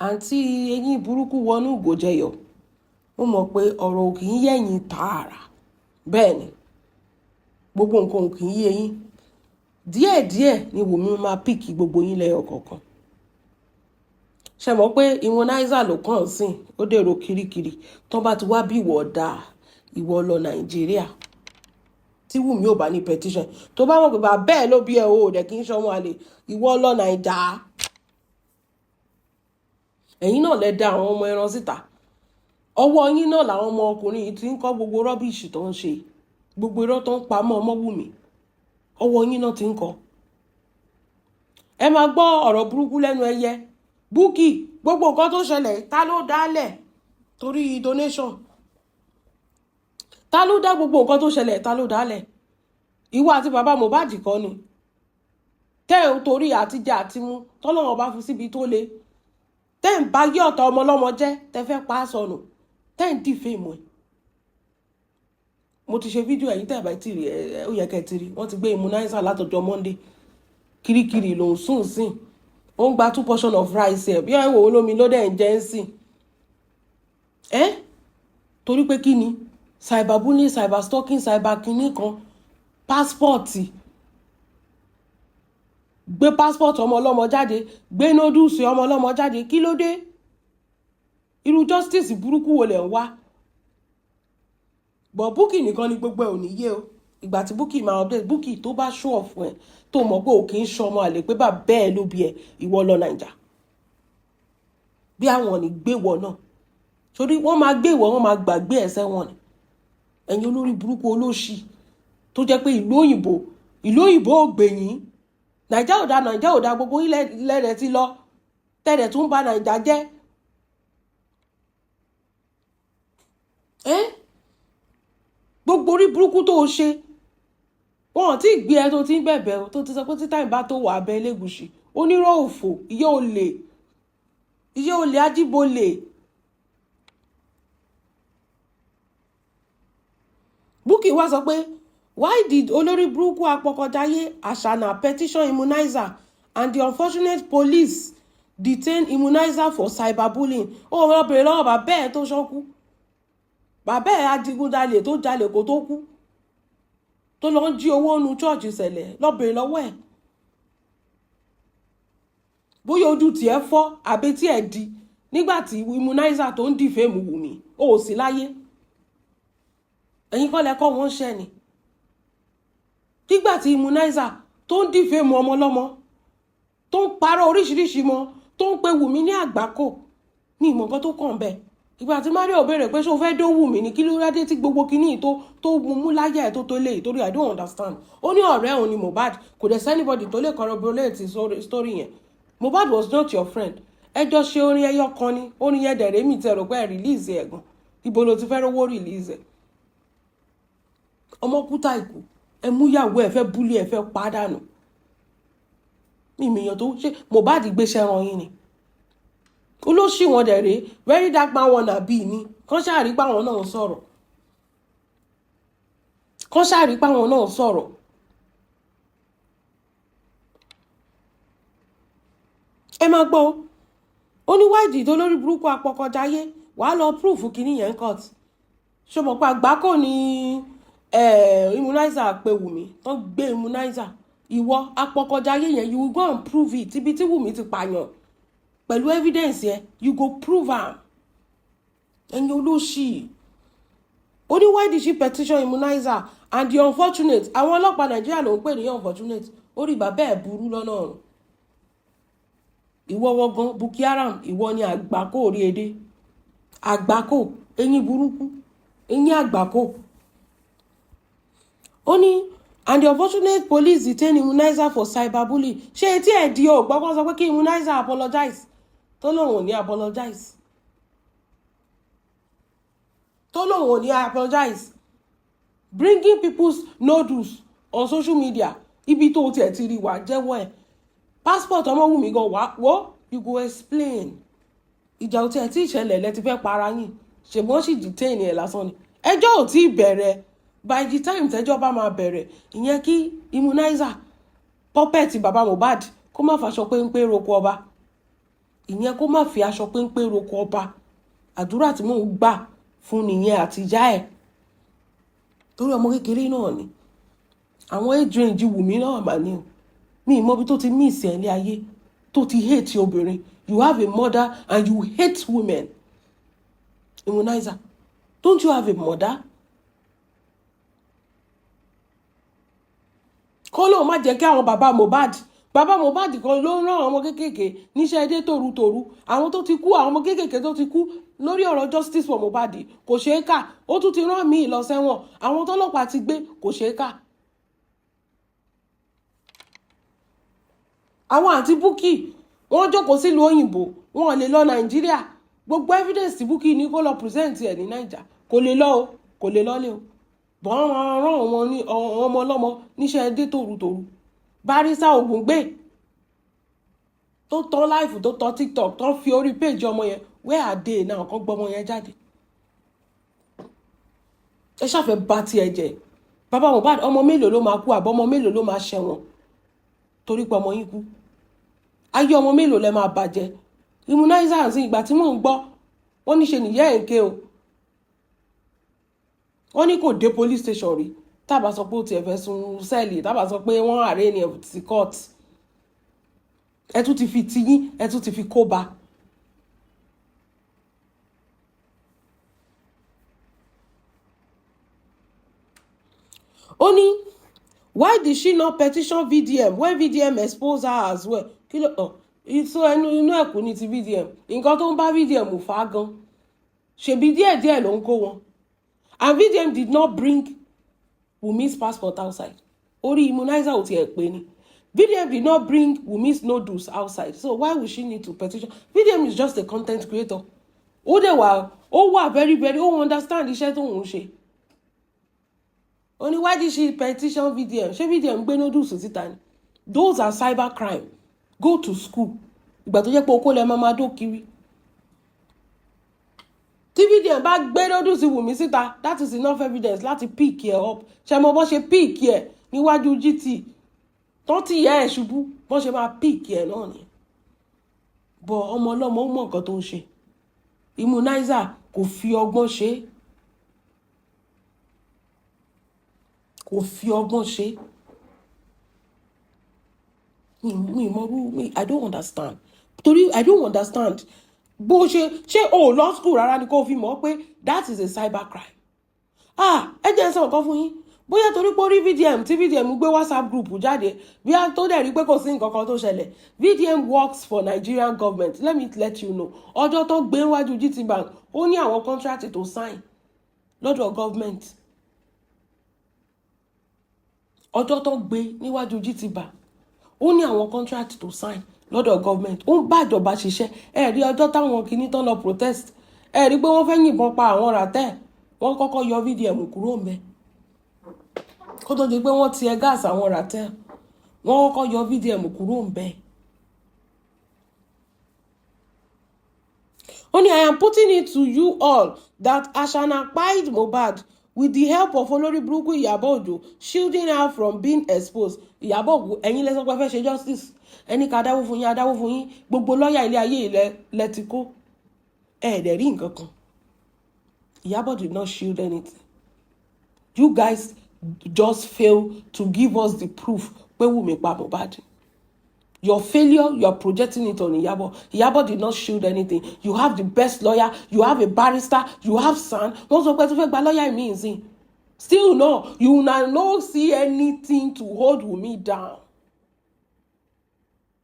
àǹtí eyín burúkú wọnú ìgòjẹyọ ó mọ̀ pé ọ̀rọ̀ ò kì í yẹ̀yìn tààrà bẹ́ẹ̀ ni gbogbo nǹkan ò kì í yé yín díẹ̀díẹ̀ ni Wùmí máa píìkì gbogbo yín lẹ́yọ kọ̀ọ̀kan ṣe mọ̀ pé immunizer ló kàn sí ó dèrò kirikiri tó bá ti wá bí ìwọ dáa ìwọ lọ Nàìjíríà tí Wùmí ò bá ní petition tó bá mọ̀ pé bàbá ẹ̀ ló bí ẹ̀ o dẹ̀ kì í ṣọmọ àlè ìwọ lọ Nàìjà ẹ̀yin náà lẹ dá àwọn ọmọ ẹran síta ọwọ́ yín náà làwọn ọmọ ọkùnrin yìí ti ń kọ́ gbogbo rọ́bìṣì tó ń ṣe gbogbo irọ́ tó ń pa mọ́ Omowunmi ọwọ́ yín náà ti ń kọ́ ẹ máa gbọ́ ọ̀rọ̀ burúkú lẹ́nu ẹyẹ Bukky gbogbo nǹkan tó ṣẹlẹ̀ ta ló dálẹ̀ torí donation ta ló dá gbogbo nǹkan tó ṣẹlẹ̀ ta ló dálẹ̀ ìwọ àti bàbá Mohbad kọ́ ni tẹ́ ò torí àtijọ́ àtimú tọ́lọ́wọ́n bá fi síbi tó le tẹ́ ń bá yí ọ̀tá ọmọ ọlọ́mọ jẹ́ tẹ́ fẹ́ pa á sọnù tẹ́ ń dìfèmù ẹ̀ mo ti ṣe fídíò ẹ̀yìn tẹ́ ẹ̀ bá ti rí ó yẹ kẹ́ ti rí wọ́n ti gbé immunizer látọjọ́ Monday kirikiri ló ń sùn sìn ó ń gba 2 portion of rice ẹ̀ bí ẹ̀wọ̀ olómi ló dẹ̀ ń jẹ́ ń sìn torí pé kí ni cyberbullying cyberstalking cyberkini kan pásítọ̀tì gbé pásítọ̀tì ọmọ ọlọ́mọ jáde gbé nódùsì ọmọ ọlọ́mọ jáde kí ló dé irú justice burúkú wo lẹ̀ ń wá bọ̀ Bukky nìkan ni gbogbo ẹ̀ ò ní yé o ìgbà tí Bukky máa update Bukky tó bá show off ẹ̀ tó mọ̀ pé ò kì í ṣọmọ àlè pé bá bẹ́ẹ̀ ló bí ẹ̀ ìwọ lọ Nàìjà bí àwọn ò ní gbéwọ náà torí wọ́n máa gbéwọ wọ́n máa gbàgbé ẹ̀sẹ̀ wọn ni ẹ̀yin olórí burúkú olóṣì tó jẹ́ pé ìlú òyìnbó ò gbẹ̀yìn Nàìjà ò dá gbogbo ilẹ̀ rẹ̀ ti lọ tẹ̀rẹ̀ tún bà Nàìjà jẹ́ gbogbo orí burúkú tó o ṣe wọn ò tí ì gbé ẹ tó ti ń bẹ̀bẹ̀ tó ti sọ pé títà ìbá tó wà abẹ́ Elégùṣì onírọ̀ òfò ìyá olè ajíbolè Bukky wá sọ pé why did olórí burúkú apọkọjáyé àṣànà petition immunizer and the unfortunate police detain immunizer for cyberbullying ó wọ́n bèrè lọ́wọ́ bàbá ẹ̀ tó ṣọ́kú bàbá ẹ̀ adigunjalè tó jalè kó tó kú tó lọ ń jí owó nu chọ́ọ̀chì ṣẹlẹ̀ lọ bèrè lọ́wọ́ ẹ̀ bóyá ojú tiẹ̀ fọ́ àbí tí ẹ̀ di nígbà tí immunizer tó ń dìfẹ́mù Wùmí ó sì láyé ẹ̀yin kọ́ lẹ́kọ́ wọ́n ṣẹ́ ni nígbà tí immunizer tó ń dìfẹ́mù ọmọ ọlọ́mọ tó ń parọ́ oríṣiríṣi mọ́ tó ń pe Wùmí ní àgbákò ní ìmọ̀ nǹkan tó kàn bẹ́ẹ̀ ìgbà tí Mario béèrè pé ṣé o fẹ́ dó Wùmí ní kí ló rádé tí gbogbo kinní tó mú láyé ẹ̀ tó lé torí I don't understand ó ní ọ̀rẹ́ òun ni Mohbad kò dẹ̀ sẹ́nibọ̀dì tó lè corroborate story yẹn Mohbad was not your friend ẹjọ́ ṣe orin ẹyọ kan ni orin yẹn dẹ̀ rèémì tẹ̀ rò pé ẹ̀ release ẹ̀ gan ibo ló ti fẹ́ rówó release ẹ̀ ọmọ kúta ìkú ẹ mú yàwó ẹ fẹ́ búlé ẹ fẹ́ pàdánù mímìyàn tó ṣe Mohbad gbéṣẹ́ ran yín ni olóṣì wọn dẹ̀ rèé very dark man wọn nàbí ni kán ṣáàrí páwọn náà sọ̀rọ̀ ẹ máa gbọ́ ó ní wáìdì tó lórí burúkú apọkọjáyé wàá lọ proof kìíní yẹn court ṣe mọ̀ pé àgbákò ní immunizer pé Wùmí tán gbé immunizer ìwọ apọkọjáyé yẹn you go and prove it ibi tí Wùmí ti pààyàn pẹ̀lú evidence yẹn you go prove am ẹ̀yin olóṣì ó ní why did she petition immunizer and the unfortunate àwọn ọlọ́pàá Nàìjíríà ló ń pè ní unfortunate ó rí bàbá ẹ̀ burú lọ́nà ọ̀run ìwọ wọgán Bukkyharam ìwọ ni àgbákò orí edé àgbákò ẹ̀yin burúkú ẹ̀yin àgbákò ó ní and the unfortunate police detain immunizer for cyberbullying ṣé etí ẹ̀ di o gbọ́gbọ́n sọ pé kí immunizer apologize tó lóun ò ní apologize bringing people's noodles on social media ibi tó tiẹ̀ ti rí wà jẹ́wọ́ ẹ̀ passport Omowunmi gan wá wọ́ you go explain ìjà ò tiẹ̀ tí ìṣẹ̀lẹ̀ lẹ ti fẹ́ para yín ṣùgbọ́n sì detain ẹ̀ lásán ni ẹjọ́ ò tí ì bẹ̀rẹ̀ by the time tẹ́jọ́ bá máa bẹ̀rẹ̀ ìyẹn kí immunizer puppet baba Mohbad kó má faṣọ péńpé roko ọba ìyẹn kó má fi aṣọ péńpé roko ọba. Àdúrà tí mò ń gbà fún nìyẹn àti ìyá ẹ̀. Torí ọmọ kékeré náà ni. Àwọn age range Wùmí náà mà ní o. Mi mọ bí tó ti miss ẹ̀ ní ayé, tó ti hate obìnrin. You have a mother and you hate women. Immunizer. Don't you have a mother? Kọ́ ló má jẹ́ kí àwọn bàbá Mohbad kan ló rán àwọn ọmọ kéékèèké níṣẹ́ dé tòrutòru. Àwọn tó ti kú, àwọn ọmọ kéékèèké tó ti kú lórí ọ̀rọ̀ justice for Mohbad kò ṣeé kà. Ó tún ti rán míì lọ sẹ́wọ̀n. Àwọn tọ́lọ́pàá ti gbé kò ṣeé kà. Àwọn àti Bukky wọ́n jókòó sílùú òyìnbó, wọ́n lè lọ Nàìjíríà. Gbogbo evidence tí Bukky ní kó lọ present ẹ̀ ní Naija kò lè lọ o, kò lè lọ́lé o. Bọ́n rán ọmọ ọlọ́mọ níṣẹ́ dé tòrutòru. Barrister Ògúngbè tó tán live tó tán TikTok tó fi orí page ọmọ yẹn, where are they now? Kan gbọ́ ọmọ yẹn jáde. Ẹ ṣàfẹ́ bá ti ẹ jẹ́. Bàbá Mohbad ọmọ mélòó ló máa kú àbọ̀ ọmọ mélòó ló máa ṣẹ̀wọ̀n torí pé ọmọ yín kú. Ayé ọmọ mélòó lẹ máa bàjẹ́. Immunizer sí ìgbà tí mò ń gbọ́ wọ́n ní ṣe nìyẹ́ ẹ̀ ń ké o. Wọ́n ní kò dé police station rí. Tábà sọ pé ó ti ẹ̀fẹ́ sun sẹ́ẹ̀lì, tábà sọ pé wọ́n àárẹ̀ ní ẹ̀ sí court. Ẹ tún ti fi tiyín, ẹ tún ti fi kó ba. Ó ní, why did she not petition VDM when VDM exposed her as well? Kí ló ìsọ inú ẹ̀kú ní ti VDM. Nǹkan tó ń bá VDM fà á gan. Ṣèbí díẹ̀díẹ̀ ló ń kó wọn. And VDM did not bring Wunmi's passport outside. Orí immunizer ò tiẹ̀ pé ni. VDM did not bring Wunmi's noodles outside. So why would she need to petition? VDM is just a content creator. Ó wà very ó understand iṣẹ́ tó ń ṣe. Ó ní why did she petition VDM? Ṣé VDM gbé noodles síta ni? Those are cyber crime. Go to school. Ìgbà tó jẹ́ pé okó lẹ máa dó kiri. Tí VDM bá gbé noodles Wunmi síta, that is enough evidence láti pick ẹ up. Ṣé mo bọ́ ṣe pick ẹ níwájú GT? Tó ti yẹ ẹ̀ ṣubú, bọ́ ṣe máa pick ẹ náà ni. Bọ̀ ọmọ ọlọ́mọ ó mọ̀ nǹkan tó ń ṣe. Immunizer kò fi ọgbọ́n ṣe. Kò fi ọgbọ́n ṣe. I don't understand. Torí I don't understand. Bó ṣe o law school rárá ni kó fi mọ̀ pé that is a cyber crime. Ẹ jẹ́ sọ nǹkan fún yín. Bóyá torí pé orí VDM tí VDM gbé WhatsApp group jáde bí a tó dẹ̀ rí pé kò sí nǹkan kan tó ṣẹlẹ̀. VDM works for Nigerian government. Let you know. Ọjọ́ tó gbé wájú GT Bank ó ní àwọn contract tó sign lọ́dọ̀ government. Ọjọ́ tó gbé níwájú GT Bank ó ní àwọn contract tó sign lọ́dọ̀ government. Ó ń bá ìjọba ṣiṣẹ́. Ẹ rí ọjọ́ táwọn kìíní tán lọ protest. Ẹ rí pé wọ́n fẹ́ yìnbọn pa àwọn ràtẹ́. Wọ́n kọ́kọ́ yọ VDM kúrò ńbẹ̀. Kó tó di pé wọ́n ti ẹ gáàsì àwọn ràtẹ́. Wọ́n kọ́kọ́ yọ VDM kúrò ńbẹ̀. Ó ní I am putting it to you all that Ashana kpai Mohbad with the help of Olórí burúkú Ìyábọ̀ Òjó shielding her from being exposed. Ìyábọ̀ ẹ̀yin lẹ sọ pé fẹ́ ṣe justice. Ẹni ká dáwó fún yín, gbogbo lọ́ọ̀yà ilé ayé ilẹ̀ ti kó. Dẹ̀ rí nǹkan kan. Ìyábọ̀ did not shield anything. You guys just fail to give us the proof pé Wunmi pa Mohbad. Your failure, you are projecting it on Ìyábọ̀. Ìyábọ̀ did not shield anything. You have the best lawyer, you have a barrister, you have son. Wọ́n sọ pé tó fẹ́ gba lawyer mi nsìn. Still no, you now no see anything to hold Wunmi down.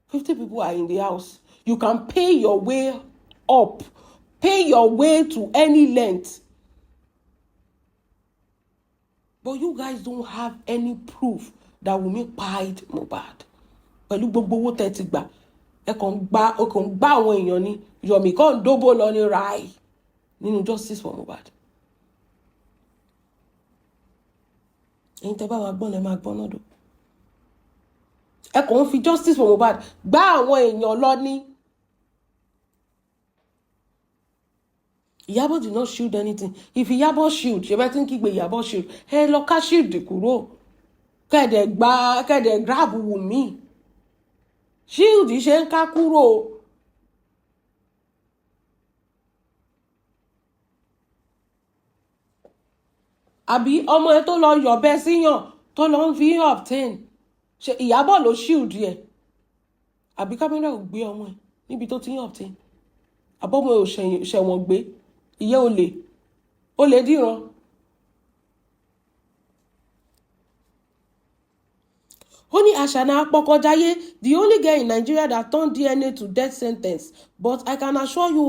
50 people are in the house. You can pay your way up. Pay your way to any length. But you guys don't have any proof that Wunmi paid Mohbad. Pẹ̀lú gbogbo owó tẹ́ ti gbà. Ẹ kàn gbà àwọn èèyàn ni. Yomi kàn dóbò lọ ní ráì nínú justice for Mohbad. Ẹ̀yin tẹ́ bá máa gbọ́n lẹ máa gbọ́n náà dò. Ẹ kàn fi justice for Mohbad gbá àwọn èèyàn lọ ní. Ìyábọ̀ did not shield anything. If Ìyábọ̀ shield, ṣe bẹ́ẹ̀ tí ń kígbe Ìyábọ̀ shield. Ẹ lọ ká shield kúrò. Kẹ̀dẹ̀ grab Wunmi. Shield ṣe ń ká kúrò. àbí ọmọ ẹ tó lọ yọ̀bẹ síyàn tó lọ ń fi obtain ṣe Ìyábọ̀ ló shield ẹ̀ àbí kámẹ́rà ò gbé ọmọ ẹ̀ níbi tó ti ń obtain àbọ̀mọ ò ṣẹ̀wọ̀n gbé ìyẹ́ olè dìran. Ó ní Àṣànà Apọkọjáyé, the only girl in Nigeria that turned DNA to death sentence, but I can assure you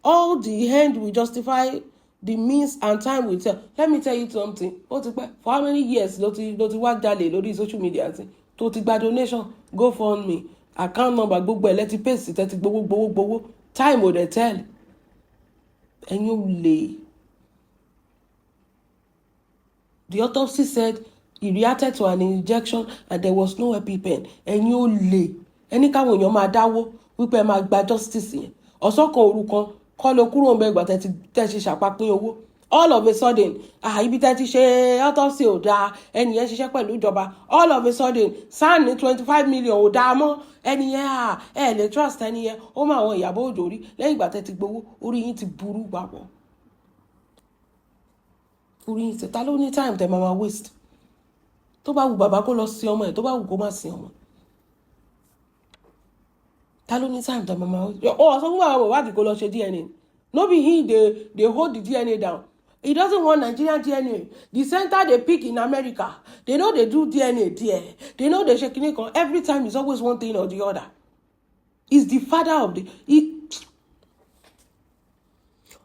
all the end will justify the means and time will tell. Let me tell you something. Ó ti pẹ́ for how many years ló ti wá jalè lórí social media ti tó ti gba donation GoFundMe account number gbogbo ẹ̀ lẹ́ti paste tẹ́ti gbowó time ò dẹ̀ tell ẹ̀yin ò lè. The autopsy said he reacted to an injection and there was no EpiPen. Ẹ̀yin ò lè ẹni káwọn èèyàn máa dáwó wípé ẹ máa gba justice yẹn ọ̀sán kan òru kan kọ́ ló kúrò ń bẹ ìgbà tẹ́ ṣe ṣàpapín owó all of a sudden ibi tẹ́ ti ṣe autopsy ò dáa ẹni yẹn ṣiṣẹ́ pẹ̀lú ìjọba all of a sudden SAN ní 25 million ò dáa mọ́ ẹni yẹn ẹ lè trust ẹni yẹn ó máa wọn Ìyábọ̀ Òjó rí lẹ́yìn ìgbà tẹ́ ti gbowó orí yín ti burú papọ̀ orí yín ti ta ló ní time tẹ́ máa waste tó bá wù bàbá kó lọ sí ọmọ ẹ̀ tó bá wù kó má sí ọmọ ta ló ní time tẹ́ máa waste ó sọ fún àwọn ìwádìí kó lọ ṣe DNA no be him they hold the DNA down. He doesn't want Nigerian DNA. The center they pick in America, they know they do DNA there. They know they Sekinyen con. Every time it's always one thing or the other. He's the father of the...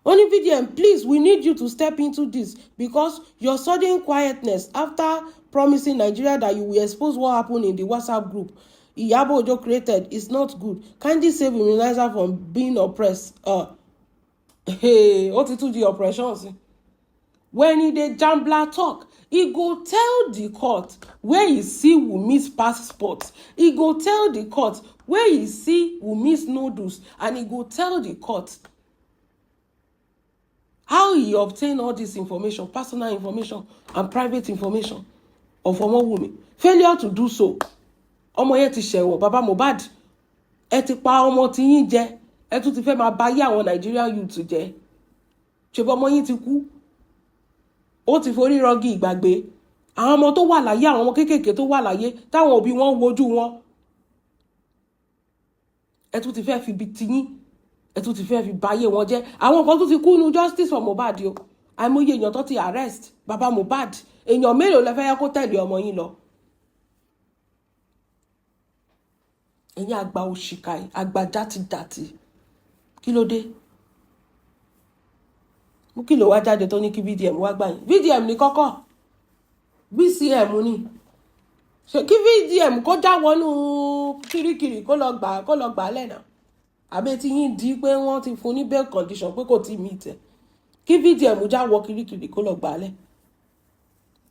Only VDM, please, we need you to step into this because your sudden quietness after promising Nigeria that you will expose what happened in the WhatsApp group Ìyábọ̀ Òjó created is not good. Kindly save immunizer from being oppressed. What to the oppressions? When he dey jambla talk, he go tell the court where he see Wunmi's passport. He go tell the court where he see Wunmi's noodles, and he go tell the court how he obtain all this information, personal information and private information of Omowunmi. Failure to do so. Ọmọ yẹn ti ṣẹ̀wọ̀n, Baba Mohbad. Ẹ ti pa ọmọ tí yín jẹ. Ẹ tún ti fẹ́ máa báyé àwọn Nigerian youth jẹ́. Ṣebí ọmọ yín ti kú. Ó ti forí rọgí ìgbàgbé. Àwọn ọmọ tó wà láyé, àwọn ọmọ kéékèèké tó wà láyé, táwọn òbí wọn wojú wọn. Ẹ tún ti fẹ́ fi bi tiyín. Ẹ tún ti fẹ́ fi báyé wọn jẹ́. Àwọn kan tún ti kú nínú justice for Mohbad o. Àìmọye èèyàn tó ti arrest Baba Mohbad. Èèyàn mélòó lẹ fẹ́ yẹ kó tẹ̀lé ọmọ yín lọ? Ẹ̀yin àgbà òṣìkà yìí, àgbà játidàti. Kí ló dé? Mú kí ló wá jáde tó ní kí VDM wá gbà yín. VDM ní kọ́kọ́. BCM ní. Ṣé kí VDM kó já wọnú kirikiri kó lọ gbà lẹ́nà. Àbí tí yín di pé wọ́n ti fún ní bail condition pé kò tí meet ẹ̀. Kí VDM já wọ kirikiri kó lọ gbà lẹ́.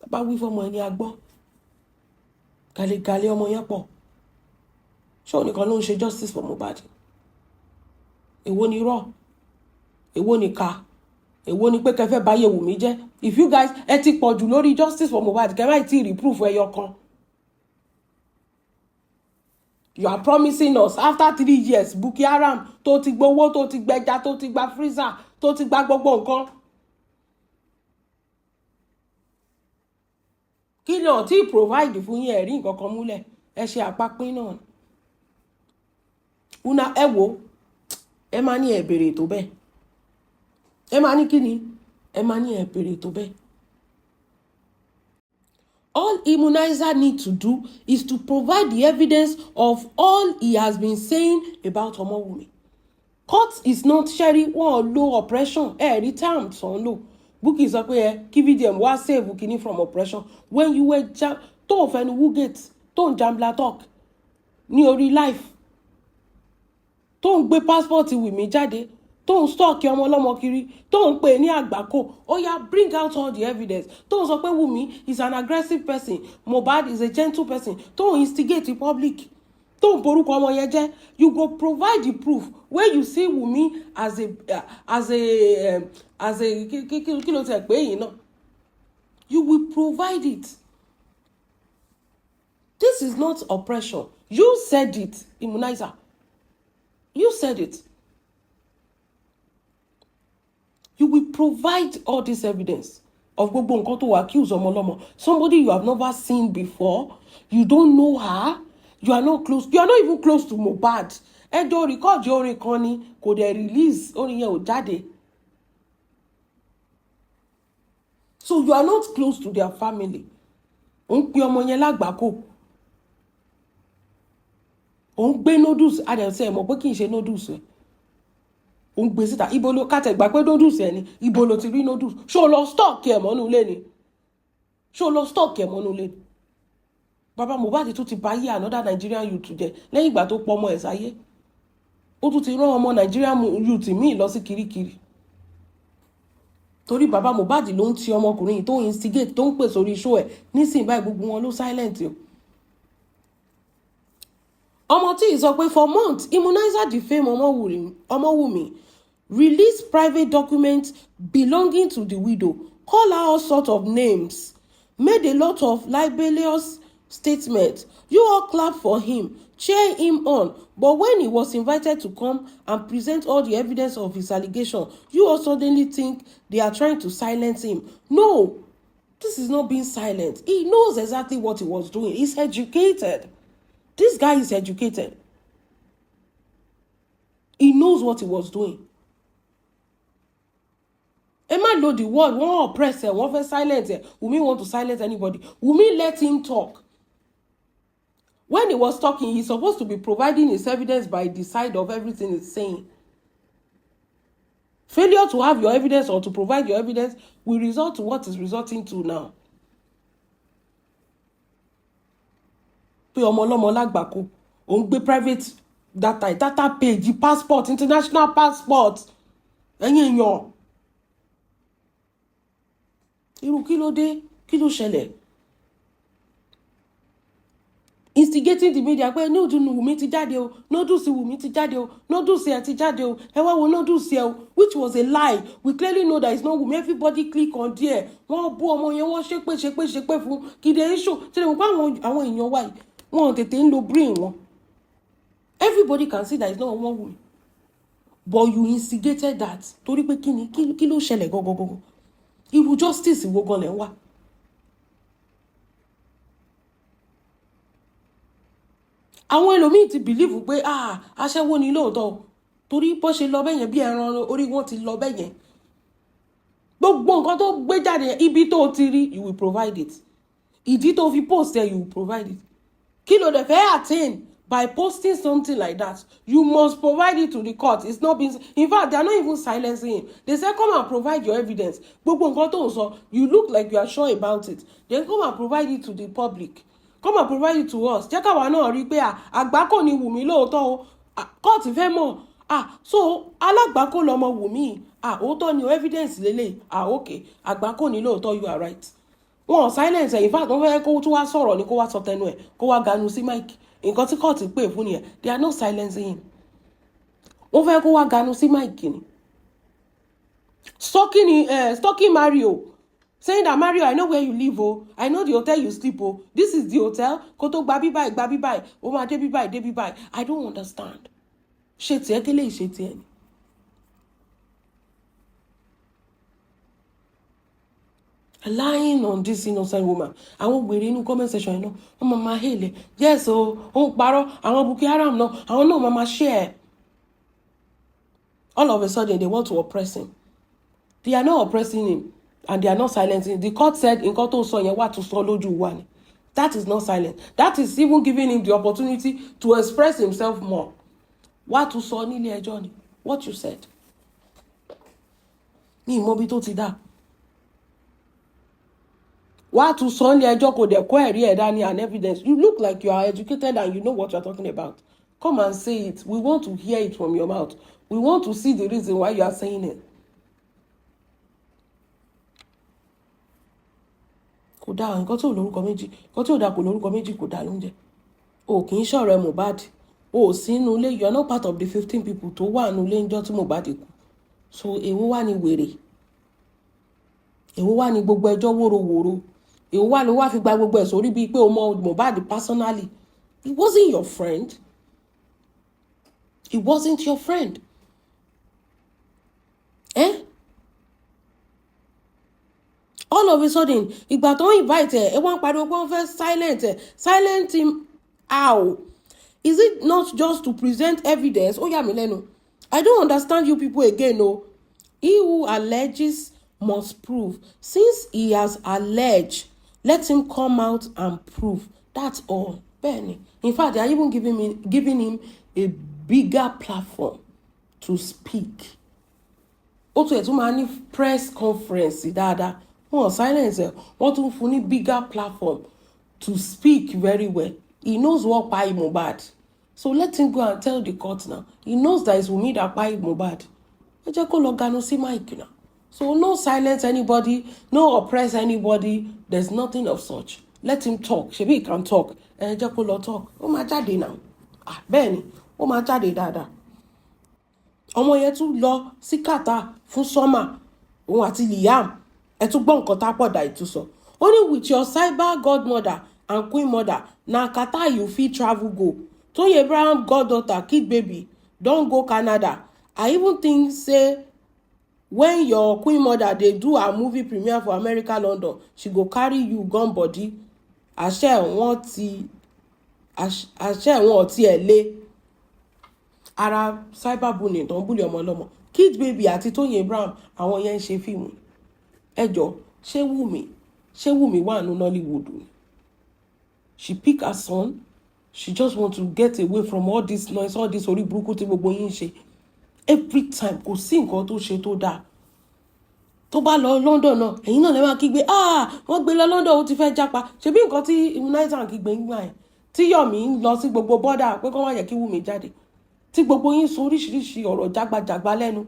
Bàbá wí fọ́mọ ẹni agbọ́. Gàlégàlé ọmọ yẹn pọ̀. Ṣé òníkan ló ń ṣe justice for Mohbad? Èwo ni irọ́? Èwo ni ká? Èwo ni pé kẹfẹ́ báyé Wùmí jẹ́? If you guys ẹ ti pọ̀ jù lórí justice for Mohbad, kẹ́ máa ti reproof ẹyọ kan. You are promising us after 3 years, Bukkyharam tó ti gbowó, tó ti gbẹja, tó ti gba freezer, tó ti gba gbogbo nǹkan. Kí ni ó ti provide fún yín ẹ̀rí nǹkan kan múlẹ̀? Ẹ ṣe àpapín náà. Una ẹ wò ẹ máa ní ẹ bèrè tó bẹ́ẹ̀. Ẹ máa ní kíni? Ẹ máa ní ẹ bèrè tó bẹ́ẹ̀. All immunizer need to do is to provide the evidence of all he has been saying about Omowunmi. Court is not sharing one low oppression. Every time son low. Bukky sọ pé kí VDM wá save kíní from oppression. When you were tó fẹ́nu Wugate, tó ń jambla talk ní orí life. Tó ń gbé passport Wunmi jáde, tó ń stalk ọmọ ọlọ́mọ kiri, tó ń pè ní àgbákò. Oh yeah, bring out all the evidence. Tó ń sọ pé Wunmi is an aggressive person, Mohbad is a gentle person. Tó ń instigate the public. Tó ń borúkọ ọmọ yẹn jẹ́. You go provide the proof where you see Wunmi as a kí ló tẹ̀ pé yìí náà. You will provide it. This is not oppression. You said it, immunizer. You said it. You will provide all this evidence of gbogbo nǹkan tó accuse ọmọlọ́mọ. Somebody you have never seen before. You don't know her. You are not close. You are not even close to Mohbad. Ẹjọ́ record orin kan ni kò dẹ̀ release orin yẹn ò jáde. So you are not close to their family. Òun pe ọmọ yẹn lágbàkó. Òun gbé noodles adẹ̀sẹ̀ mọ̀ pé kì í ṣe noodles ẹ̀. Òun gbé síta ibo ló kàtẹ̀ gbà pé noodles ẹ̀ ni ibo ló ti rí noodles. Ṣé o lọ stock ẹ̀ mọ́nú ilé ni? Ṣé o lọ stock ẹ̀ mọ́nú ilé ni? Bàbá Mohbad tún ti bá yé another Nigerian youth jẹ lẹ́yìn ìgbà tó pọ̀ ọmọ ẹ̀ sáyé. Ó tún ti rán ọmọ Nigerian youth míì lọ sí kirikiri. Torí bàbá Mohbad ló ń ti ọmọkùnrin tó instigate tó ń pè sórí show ẹ̀ nísìnyí báyìí gbogbo wọn ló silent o. Ọmọ tí ì sọ pé for months immunizer defame Omowunmi released private documents belonging to the widow, call her all sorts of names, made a lot of libelous statements. You all clap for him, cheer him on, but when he was invited to come and present all the evidence of his allegation, you all suddenly think they are trying to silence him. No, this is not being silent. He knows exactly what he was doing. He's educated. This guy is educated. He knows what he was doing. Ẹ má lo the word, wọ́n oppress ẹ̀, wọ́n fẹ́ silence ẹ̀. Wunmi want to silence anybody. Wunmi let him talk. When he was talking, he's supposed to be providing his evidence by the side of everything he's saying. Failure to have your evidence or to provide your evidence will result to what is resulting to now. Pé ọmọlọ́mọ lágbàkó, òun gbé private data page, passport, international passport. Ẹ̀yin èèyàn. Irú kí ló dé? Kí ló ṣẹlẹ̀? Instigating the media pé noodles Wunmi ti jáde o, noodles Wunmi ti jáde o, noodles ẹ̀ ti jáde o, ẹ wá wo noodles ẹ̀ o, which was a lie. We clearly know that it's not Wunmi. Everybody click on there. Wọ́n bú ọmọ yẹn, wọ́n ṣépè fún kìdé issue. Ṣé lè mọ̀ pé àwọn èèyàn wáyé wọ́n tètè ń lo brain wọn. Everybody can see that it's not Omowunmi. But you instigated that. Torí pé kí ló ṣẹlẹ̀ gogogogo. Irú justice wo gan lẹ wá. Àwọn ẹlòmíì ti believe pé aṣẹ́wó ni lóòótọ́ torí bó ṣe lọ bẹ́yẹn bí ẹran orí wọn ti lọ bẹ́yẹn. Gbogbo nǹkan tó gbé jáde ibi tó ti rí you will provide it. Ìdí tó fi post there you will provide it. Kí ló dé fẹ́ attain by posting something like that? You must provide it to the court. It's not being. In fact, they are not even silencing him. They say come and provide your evidence. Gbogbo nǹkan tó ń sọ you look like you are sure about it. Then come and provide it to the public. Come and provide it to us. Jẹ́ káwa náà rí pé àgbákò ni Wunmi lóòótọ́ o. Court fẹ́ mọ̀. So alágbákò lọmọ Wunmi. Òótọ́ ni o evidence lélẹ̀. Okay. Àgbákò ni lóòótọ́, you are right. Wọ́n silence ẹ̀. In fact, wọ́n fẹ́ kó tún wá sọ̀rọ̀ ni kó wá sọ tẹnu ẹ̀. Kó wá ganu sí mic. Nǹkan tí court pè fún nìyẹn. They are not silencing him. Wọ́n fẹ́ kó wá ganu sí mic ni. Stalking Mario. Saying that Mario, I know where you live, oh. I know the hotel you sleep, oh. This is the hotel. Koto gbabi báyìí. O ma débi báyìí. I don't understand. Ṣé tiẹ̀ kele ṣé tiẹ̀ ni. Lying on this innocent woman. Àwọn gbèrè inú comment section yẹn náà. Wọ́n máa hate. Yes, ó ń parọ́. Àwọn Bukkyharam náà. Àwọn náà máa share. All of a sudden, they want to oppress him. They are not oppressing him. And they are not silencing. The court said in koto so yen wa to so loju wa ni. That is not silent. That is even giving him the opportunity to express himself more. What to so nílé ẹjọ́ ni. What you said. Ni mo bi tó ti dá. What to so nílé ẹjọ́ kò dẹ̀ kó ẹ̀rí ẹ̀ dání and evidence. You look like you are educated and you know what you are talking about. Come and say it. We want to hear it from your mouth. We want to see the reason why you are saying it. Kò dá nǹkan tó lórúkọ méjì, nǹkan tó dá kò lórúkọ méjì kò dá lóúnjẹ. O kì í ṣọ̀rẹ́ Mohbad. O sí nínú ilé, you are not part of the 15 people tó wà nínú ilé ńjọ́ tí Mohbad kú. So èwo wá ní wèrè. Èwo wá ní gbogbo ẹjọ́ wòrowòro. Èwo wá ló wá fi gba gbogbo ẹ̀ sórí bíi pé o mọ Mohbad personally. He wasn't your friend. He wasn't your friend. of a sudden ìgbà tó invite ẹ wọ́n pariwo pé wọ́n fẹ́ silent him how? Is it not just to present evidence? Ó yà mí lẹ́nu. I don't understand you people again o. He who alleges must prove. Since he has alleged, let him come out and prove. That's all. Bẹ́ẹ̀ni. In fact, they are even giving him a bigger platform to speak. Ó tún ẹ̀ tún máa ní press conference dáadáa. Wọ́n silence ẹ̀. Wọ́n tún fún ní bigger platform to speak very well. He knows what pa Mohbad. So let him go and tell the court now. He knows that it's Wunmi that pa Mohbad. Ẹ jẹ́ kó lọ ganu sí mic now. So no silence anybody, no oppress anybody. There's nothing of such. Let him talk. Ṣebí he can talk. Ẹ jẹ́ kó lọ talk. Ó máa jáde now. Bẹ́ẹ̀ni, ó máa jáde dáadáa. Ọmọ yẹn tún lọ sí kàtà fún sọ́mà òun àti Liam. Ẹ tún gbọ́ nǹkan tápọ̀dà ìtúsọ. Only with your cyber godmother and queen mother na kàtà you fit travel go. Toyin Abraham goddaughter kid baby don go Canada. I even think say when your queen mother dey do her movie premiere for America London, she go carry you gun body. Àṣẹ wọn ti ẹ̀ lé. Ara cyberbullying tó ń bully ọmọ ọlọ́mọ. Kid baby àti Toyin Abraham àwọn yẹn ń ṣe fíìmù. Ẹ jọ̀ọ́, ṣé Wunmi wà ní Nollywood? She pick her son. She just want to get away from all this noise, all this orí burúkú tí gbogbo yín ṣe. Every time kò sí nǹkan tó ṣe tó dáa. Tó bá lọ London náà, ẹ̀yin náà lè máa kígbe, wọ́n gbé lọ London ó ti fẹ́ jápa. Ṣebí nǹkan tí immunizer kígbe ń gbà ẹ̀. Tí Yomi ń lọ sí gbogbo border pé kó má yẹ kí Wunmi jáde. Tí gbogbo yín sọ oríṣiríṣi ọ̀rọ̀ jágbajàgba lẹ́nu.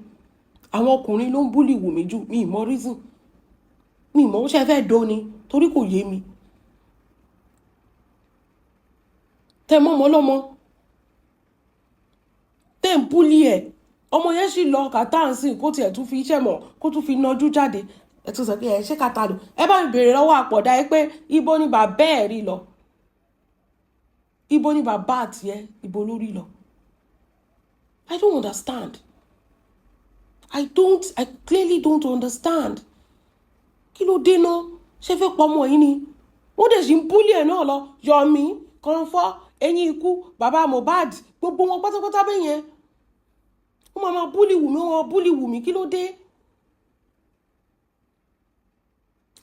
Àwọn ọkùnrin ló ń bully Wunmi jù, mi mọ reason. Mi mọ ó ṣe fẹ́ do ni torí kò yé mi. Tẹ́ mọ́ ọmọ lọ́mọ. Tẹ́ ń bully ẹ̀. Ọmọ yẹn sì lọ kàtà ń sìn kó tiẹ̀ tún fi iṣẹ́ mọ̀ kó tún fi nájú jáde. Ẹ tún sọ pé ẹ ṣé kàtà lò. Ẹ bá mi béèrè lọ́wọ́ àpọ̀dá ẹ pé ibo ni bàbá ẹ̀ rí lọ. Ibo ni bàbá àti ẹ ibo ló rí lọ. I don't understand. I clearly don't understand. Kí ló dé náà? Ṣé fẹ́ pọ̀ ọmọ yìí ni? Wọ́n dẹ̀ sì ń bully ẹ̀ náà lọ. Yomi, Kọ́ńfọ́, Ẹ̀yìn Ikú, bàbá Mohbad, gbogbo wọn pátápátá bẹ́ẹ̀ yẹn. Wọ́n máa bully Wunmi, kí ló dé?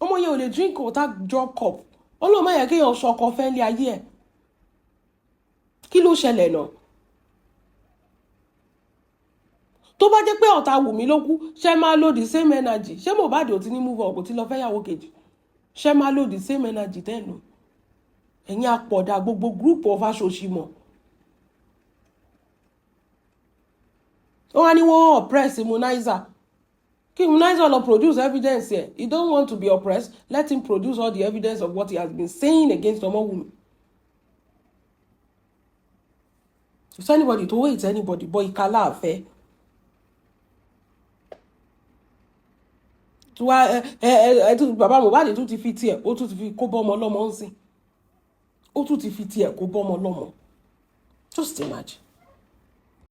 Ọmọ yẹn ò lè drink water drop cup. Ọlọ́run má yẹ kéèyàn ṣọkọ fẹ́ lé ayé ẹ̀. Kí ló ṣẹlẹ̀ náà? Tó bá jẹ́ pé ọ̀tá Wunmi ló kú, ṣé máa lo the same energy? Ṣé Mohbad ò ti ní move on kò ti lọ fẹ́ yàwó kejì? Ṣé máa lo the same energy tẹ́nu? Ẹ̀yin àpọ̀dà gbogbo group of aṣòṣìmọ̀. Wọ́n á ní wọ́n oppress immunizer. Kí immunizer lọ produce evidence here. He don't want to be oppressed. Let him produce all the evidence of what he has been saying against Omowunmi. If anybody to hate anybody, but ìkàlà àfẹ́. Bàbá Mohbad tún ti fi tiẹ̀, ó tún ti fi kó bọ́mọ lọ́mọ ń sìn. Ó tún ti fi tiẹ̀ kó bọ́mọ lọ́mọ. Just imagine.